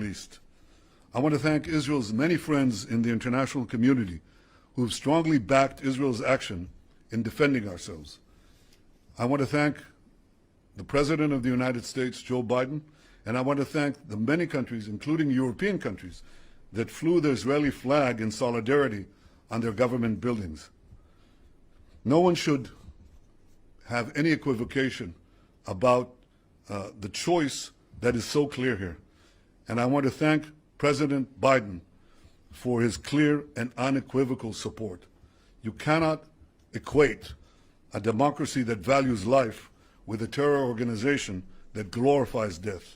East. I want to thank Israel's many friends in the international community who have strongly backed Israel's action in defending ourselves. I want to thank the President of the United States, Joe Biden, and I want to thank the many countries, including European countries, that flew the Israeli flag in solidarity on their government buildings. No one should have any equivocation about the choice that is so clear here. And I want to thank President Biden for his clear and unequivocal support. You cannot equate a democracy that values life with a terror organization that glorifies death.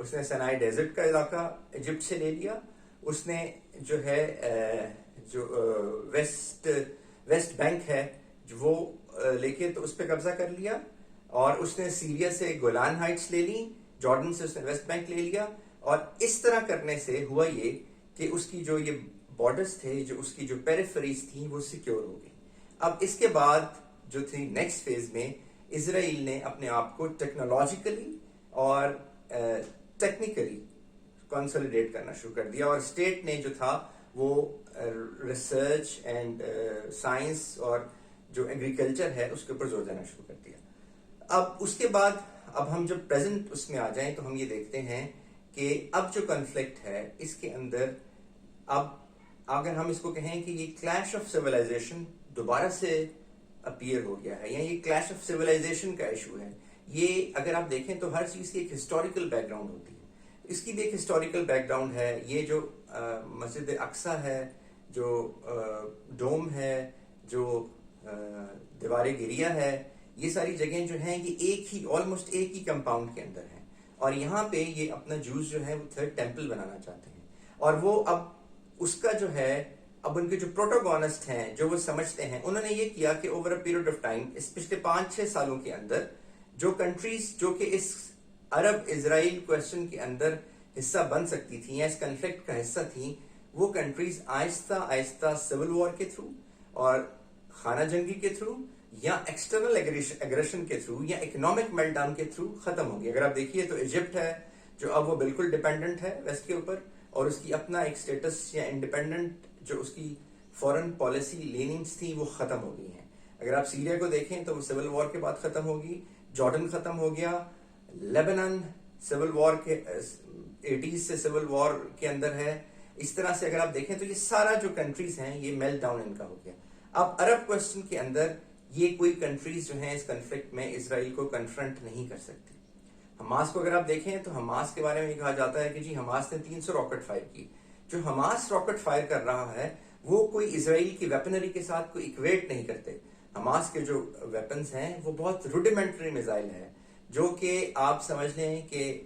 اس نے Sinai desert کا علاقہ Egypt سے لے لیا. اس نے جو ہے جو ویسٹ بینک ہے وہ لے کے تو اس پہ قبضہ کر لیا, اور اس نے سیریا سے گولان ہائٹس لے لی, جارڈن سے اس نے ویسٹ بینک لے لیا. اور اس طرح کرنے سے ہوا یہ کہ اس کی جو یہ بارڈرز تھے, جو اس کی جو پیریفریز تھیں, وہ سیکیور ہو گئی. اب اس کے بعد جو تھی نیکسٹ فیز میں اسرائیل نے اپنے آپ کو ٹیکنالوجیکلی اور ٹیکنیکلی کنسولیڈیٹ کرنا شروع کر دیا, اور اسٹیٹ نے جو تھا وہ ریسرچ اینڈ سائنس اور جو ایگریکلچر ہے اس کے اوپر زور دینا شروع کر دیا. اب اس کے بعد اب ہم جب پریزنٹ اس میں آ جائیں تو ہم یہ دیکھتے ہیں کہ اب جو کنفلکٹ ہے اس کے اندر, اب اگر ہم اس کو کہیں کہ یہ کلیش آف سیولائزیشن دوبارہ سے اپیئر ہو گیا ہے, یا یہ کلیش آف سیولائزیشن کا ایشو ہے, یہ اگر آپ دیکھیں تو ہر چیز کی ایک ہسٹوریکل بیک گراؤنڈ ہوتی ہے. اس کی بھی ایک ہسٹوریکل بیک گراؤنڈ ہے. یہ جو مسجد اقصی ہے, جو ڈوم ہے, جو دیوار گریہ ہے, یہ ساری جگہیں جو ہیں یہ ایک ہی آلموسٹ ایک ہی کمپاؤنڈ کے اندر ہیں, اور یہاں پہ یہ اپنا جوز جو ہے وہ تھرڈ ٹیمپل بنانا چاہتے ہیں. اور وہ اب اس کا جو ہے اب ان کے جو پروٹوگونسٹ ہیں جو وہ سمجھتے ہیں, انہوں نے یہ کیا کہ over a period of time اس پچھلے 5-6 سالوں کے اندر جو کنٹریز جو کہ اس عرب اسرائیل کوسچن کے اندر حصہ بن سکتی تھیں یا اس کنفلکٹ کا حصہ تھیں, وہ کنٹریز آہستہ آہستہ سول وار کے تھرو اور خانہ جنگی کے تھرو یا ایکسٹرنل ایگریشن کے تھرو یا اکنامک میلٹ ڈاؤن کے تھرو ختم ہو گئی. اگر آپ دیکھیے تو ایجپٹ ہے جو اب وہ بالکل ڈیپینڈنٹ ہے ویسٹ کے اوپر, اور اس کی اپنا ایک سٹیٹس یا انڈیپینڈنٹ جو اس کی فورن پالیسی لیننگز تھی وہ ختم ہو گئی ہیں. اگر آپ سیریا کو دیکھیں تو وہ سول وار کے بعد ختم ہوگی, جارڈن ختم ہو گیا, لیبنان سول وار کے 80s سے سول وار کے اندر ہے. اس طرح سے اگر آپ دیکھیں تو یہ سارا جو کنٹریز ہیں یہ میلٹ ڈاؤن ان کا ہو گیا. اب عرب کوسچن کے اندر یہ کوئی کنٹریز جو ہیں اس کنفلکٹ میں اسرائیل کو کنفرنٹ نہیں کر سکتی. حماس کو اگر آپ دیکھیں تو حماس کے بارے میں یہ کہا جاتا ہے کہ جی حماس نے 300 راکٹ فائر کی. جو حماس راکٹ فائر کر رہا ہے وہ کوئی اسرائیل کی ویپنری کے ساتھ کوئی اکویٹ نہیں کرتے. حماس کے جو ویپنز ہیں وہ بہت روڈیمنٹری میزائل ہے, جو کہ آپ سمجھ لیں کہ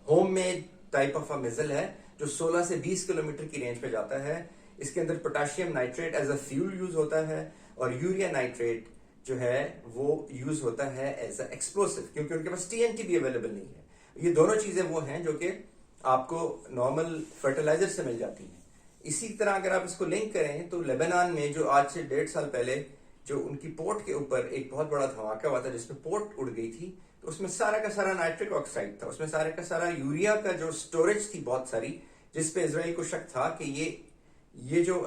ہوم میڈ ٹائپ آف اے میزل ہے جو 16 سے 20 کلومیٹر کی رینج پہ جاتا ہے. اس کے اندر potassium nitrate as a fuel use ہوتا ہے, اور یوریا نائٹریٹ جو ہے وہ یوز ہوتا ہے ایز اے ایکسپلوسو, کیونکہ ان کے پاس TNT بھی اویلیبل نہیں ہے. یہ دونوں چیزیں وہ ہیں جو کہ آپ کو نارمل فرٹیلائزر سے مل جاتی ہیں. اسی طرح اگر آپ اس کو لنک کریں تو لیبنان میں جو آج سے 1.5 سال پہلے جو ان کی پورٹ کے اوپر ایک بہت بڑا دھماکہ ہوا تھا جس میں پورٹ اڑ گئی تھی, تو اس میں سارا کا سارا نائٹرک آکسائڈ تھا, اس میں سارا کا سارا یوریا کا جو سٹوریج تھی بہت ساری, جس پہ اسرائیل کو شک تھا کہ یہ جو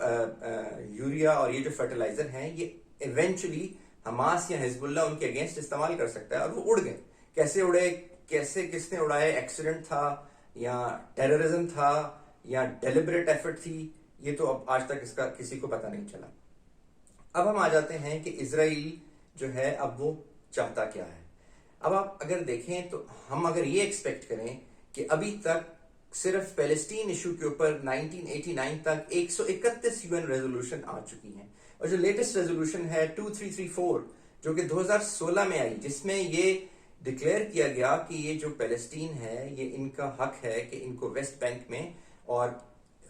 یوریا اور یہ جو فرٹیلائزر ہیں یہ ایونچولی حماس یا حزب اللہ ان کے اگینسٹ استعمال کر سکتا ہے. اور وہ اڑ گئے. کیسے اڑے, کیسے کس نے اڑائے, ایکسیڈنٹ تھا یا ٹیررزم تھا یا ڈیلیبریٹ ایفرٹ تھی, یہ تو اب آج تک اس کا کسی کو پتہ نہیں چلا. اب ہم آ جاتے ہیں کہ اسرائیل جو ہے اب وہ چاہتا کیا ہے. اب آپ اگر دیکھیں تو ہم اگر یہ ایکسپیکٹ کریں کہ ابھی تک صرف پیلسٹین ایشو کے اوپر 1989 تک 131 UN ریزولوشن آ چکی ہیں, اور جو لیٹسٹ ریزولوشن ہے 2334 جو کہ 2016 میں آئی, جس میں یہ ڈکلیئر کیا گیا کہ یہ جو پیلسٹین ہے یہ ان کا حق ہے کہ ان کو ویسٹ بینک میں اور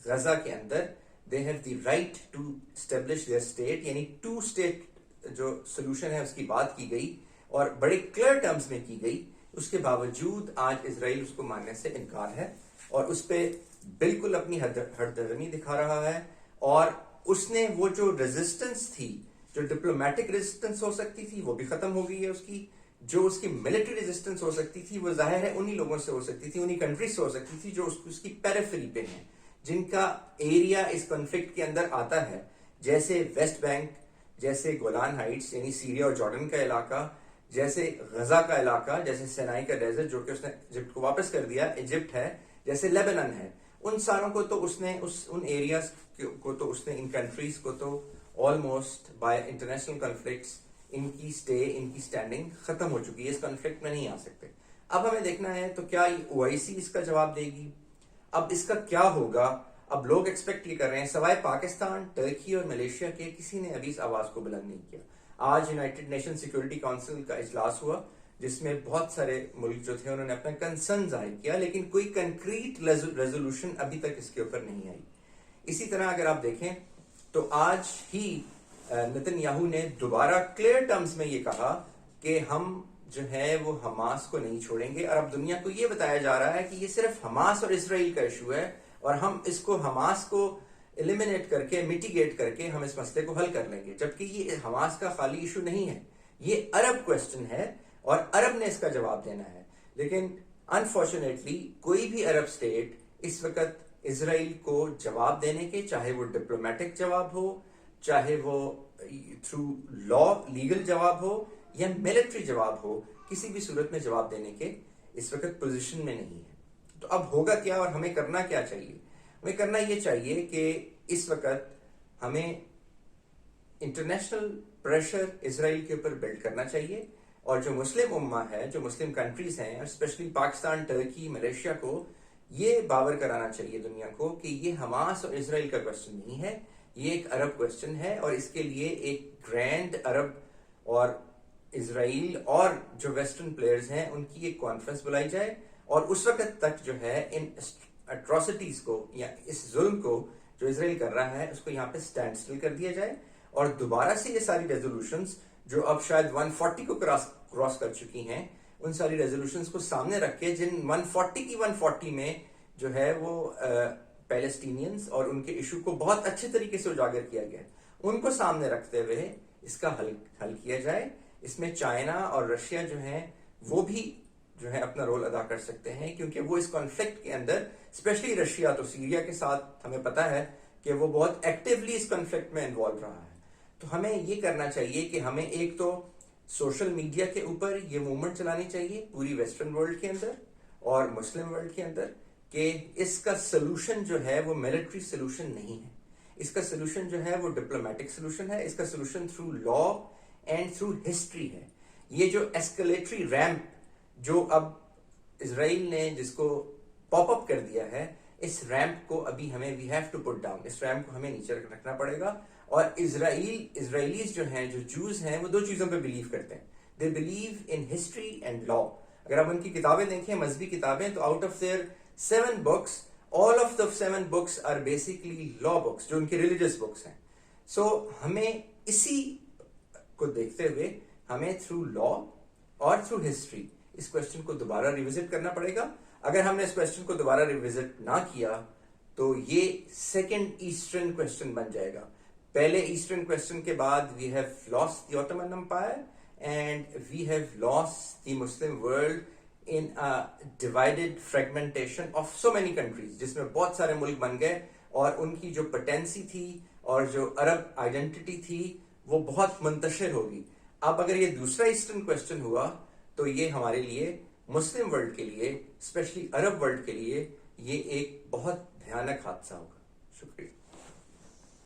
غزہ کے اندر they have the right to establish their state, یعنی 2 state جو سلوشن ہے اس کی بات کی گئی اور بڑے کلیئر ٹرمز میں کی گئی. اس کے باوجود آج اسرائیل اس کو ماننے سے انکار ہے اور اس پہ بالکل اپنی ہردرمی دکھا رہا ہے. اور اس نے وہ جو ریزسٹنس تھی, جو ڈپلومیٹک ریزسٹنس ہو سکتی تھی وہ بھی ختم ہو گئی ہے اس کی. جو اس کی ملٹری ریزسٹنس ہو سکتی تھی وہ ظاہر ہے انہی لوگوں سے ہو سکتی تھی, انہی کنٹریز سے ہو سکتی تھی جو اس کی پیریفری پہ ہیں, جن کا ایریا اس کنفلکٹ کے اندر آتا ہے, جیسے ویسٹ بینک, جیسے گولان ہائٹس یعنی سیریا اور جارڈن کا علاقہ, جیسے غزہ کا علاقہ, جیسے سینائی کا ڈیزرٹ جو کہ اس نے ایجپٹ کو واپس کر دیا, ایجپٹ ہے, جیسے لیبنان ہے. ان ساروں کو تو اس نے ان ایریاز کو تو اس نے ان کنٹریز کو تو آلموسٹ بائی انٹرنیشنل کنفلکٹس ان کی سٹے, ان کی سٹینڈنگ ختم ہو چکی ہے, اس کنفلکٹ میں نہیں آ سکتے. اب ہمیں دیکھنا ہے تو کیا OIC اس کا جواب دے گی, اب اس کا کیا ہوگا. اب لوگ ایکسپیکٹ یہ کر رہے ہیں, سوائے پاکستان, ٹرکی اور ملیشیا کے کسی نے ابھی اس آواز کو بلند نہیں کیا. آج یونائٹڈ نیشن سیکورٹی کونسل کا اجلاس ہوا جس میں بہت سارے ملک جو تھے انہوں نے اپنا کنسرن ظاہر کیا، لیکن کوئی کنکریٹ ریزولوشن ابھی تک اس کے اوپر نہیں آئی. اسی طرح اگر آپ دیکھیں تو آج ہی نتن یاہو نے دوبارہ کلیئر ٹرمز میں یہ کہا کہ ہم جو ہے وہ حماس کو نہیں چھوڑیں گے، اور اب دنیا کو یہ بتایا جا رہا ہے کہ یہ صرف حماس اور اسرائیل کا ایشو ہے، اور ہم اس کو حماس کو ایلیمینیٹ کر کے میٹیگیٹ کر کے ہم اس مسئلے کو حل کر لیں گے، جبکہ یہ حماس کا خالی ایشو نہیں ہے، یہ عرب کویسچن ہے اور عرب نے اس کا جواب دینا ہے. لیکن انفارچونیٹلی کوئی بھی عرب اسٹیٹ اس وقت اسرائیل کو جواب دینے کے، چاہے وہ ڈپلومیٹک جواب ہو، چاہے وہ تھرو لا لیگل جواب ہو یا ملٹری جواب ہو، کسی بھی صورت میں جواب دینے کے اس وقت پوزیشن میں نہیں ہے. تو اب ہوگا کیا اور ہمیں کرنا کیا چاہیے؟ ہمیں کرنا یہ چاہیے کہ اس وقت ہمیں انٹرنیشنل پریشر اسرائیل کے اوپر بلڈ کرنا چاہیے، اور جو مسلم امہ ہے، جو مسلم کنٹریز ہیں، اسپیشلی پاکستان، ٹرکی، ملیشیا کو یہ باور کرانا چاہیے دنیا کو کہ یہ حماس اور اسرائیل کا کویسچن نہیں ہے، یہ ایک عرب کویسچن ہے، اور اس کے لیے ایک گرینڈ عرب اور اسرائیل اور جو ویسٹرن پلیئرز ہیں ان کی ایک کانفرنس بلائی جائے، اور اس وقت تک جو ہے ان اٹراسٹیز کو یا اس ظلم کو جو اسرائیل کر رہا ہے اس کو یہاں پہ اسٹینڈ سٹل کر دیا جائے، اور دوبارہ سے یہ ساری ریزولوشنز جو اب شاید 140 کو کراس کر چکی ہیں، ان ساری ریزولوشنز کو سامنے رکھ کے، جن 140 کی 140 میں جو ہے وہ پیلسٹینینز اور ان کے ایشو کو بہت اچھے طریقے سے اجاگر کیا گیا، ان کو سامنے رکھتے ہوئے اس کا حل کیا جائے. اس میں چائنا اور رشیا جو ہیں وہ بھی جو ہے اپنا رول ادا کر سکتے ہیں، کیونکہ وہ اس کانفلکٹ کے اندر، اسپیشلی رشیا تو سیریا کے ساتھ ہمیں پتا ہے کہ وہ بہت ایکٹیولی اس کانفلکٹ میں انوالو رہا ہے. تو ہمیں یہ کرنا چاہیے کہ ہمیں ایک تو سوشل میڈیا کے اوپر یہ موومنٹ چلانی چاہیے پوری ویسٹرن ورلڈ کے اندر اور مسلم ورلڈ کے اندر کہ اس کا سلوشن جو ہے وہ ملٹری سلوشن نہیں ہے، اس کا سلوشن جو ہے وہ ڈپلومیٹک سلوشن ہے، اس کا solution through law and through history ہے. یہ جو ایسکلیٹری ریمپ جو اب اسرائیل نے جس کو پاپ اپ کر دیا ہے، اس ریمپ کو ابھی ہمیں we have to put down, اس ریمپ کو ہمیں نیچے رکھنا پڑے گا. اور اسرائیلیز جو ہیں، جو جوز ہیں، وہ دو چیزوں پہ بلیو کرتے ہیں، they believe in history and law. اگر آپ ان کی کتابیں دیکھیں، مذہبی کتابیں، تو out of their 7 books, all of the 7 books are basically law books جو ان کی ریلیجس بکس ہیں. سو ہمیں اسی کو دیکھتے ہوئے ہمیں تھرو لا اور تھرو ہسٹری اس کوشچن کو دوبارہ ریوزٹ کرنا پڑے گا. اگر ہم نے اس کوشچن کو دوبارہ ریوزٹ نہ کیا تو یہ سیکنڈ ایسٹرن کوشچن بن جائے گا. پہلے ایسٹرن کوشچن کے بعد we have lost the Ottoman empire and we have lost the Muslim world in a divided fragmentation of so many countries جس میں بہت سارے ملک بن گئے، اور ان کی جو پوٹینسی تھی اور جو عرب آئیڈینٹی تھی وہ بہت منتشر ہوگی. اب اگر یہ دوسرا ایسٹرن کویسچن ہوا تو یہ ہمارے لیے، مسلم ورلڈ کے لیے، اسپیشلی عرب ورلڈ کے لیے، یہ ایک بہت بھیانک حادثہ ہوگا. شکریہ.